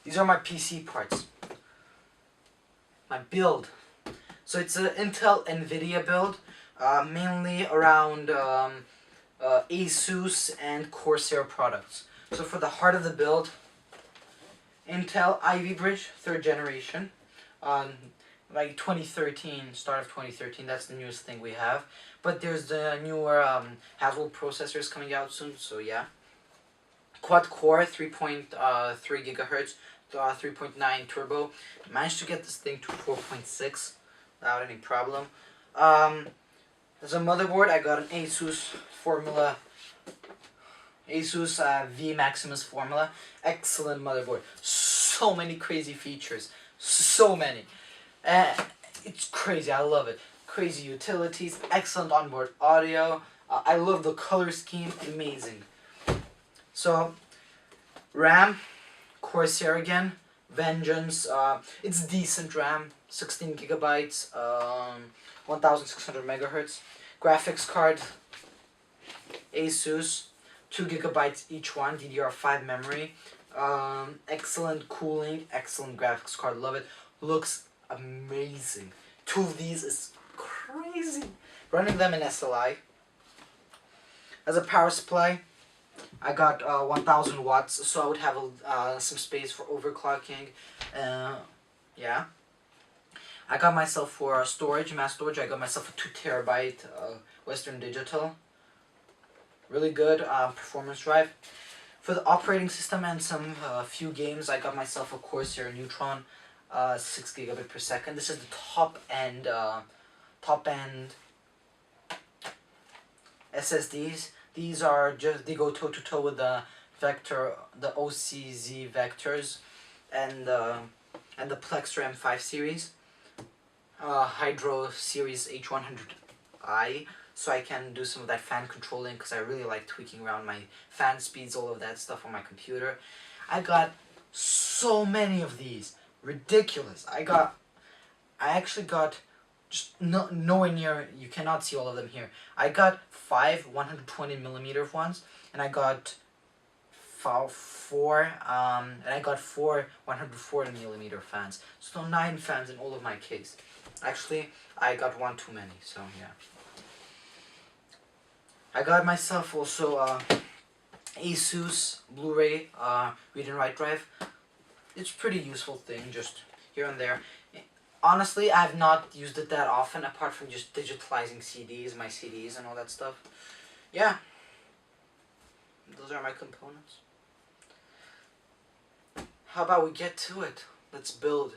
these are my PC parts. My build. So it's an Intel NVIDIA build, mainly around Asus and Corsair products. So for the heart of the build, Intel Ivy Bridge 3rd generation, like 2013, start of 2013. That's the newest thing we have. But there's the newer Haswell processors coming out soon. So yeah, quad core 3.3 gigahertz, 3.9 turbo. Managed to get this thing to 4.6 without any problem. As a motherboard, I got an Asus V Maximus Formula. Excellent motherboard. So many crazy features. So many. It's crazy. I love it. Crazy utilities. Excellent onboard audio. I love the color scheme. Amazing. So, RAM, Corsair again. Vengeance. It's decent RAM. 16 gigabytes. 1600 megahertz. Graphics card. Asus. 2 gigabytes each one, DDR5 memory. Excellent cooling, excellent graphics card, love it. Looks amazing. 2 of these is crazy. Running them in SLI. As a power supply, I got 1000 watts, so I would have some space for overclocking. Yeah. I got myself for storage, mass storage, I got myself a 2 terabyte Western Digital. Really good performance drive. For the operating system and some few games, I got myself a Corsair Neutron 6 gigabit per second. This is the top end SSDs. These are they go toe to toe with the OCZ vectors and the Plextor M5 series, Hydro series H100i. So I can do some of that fan controlling because I really like tweaking around my fan speeds, all of that stuff on my computer. I got so many of these. Ridiculous. I actually got just nowhere near, you cannot see all of them here. I got 5 120mm ones, and I got 4 140mm fans. So 9 fans in all of my case. Actually, I got 1 too many, so yeah. I got myself also Asus Blu-ray read and write drive. It's a pretty useful thing, just here and there. Honestly, I have not used it that often, apart from just digitalizing my CDs and all that stuff. Yeah. Those are my components. How about we get to it? Let's build.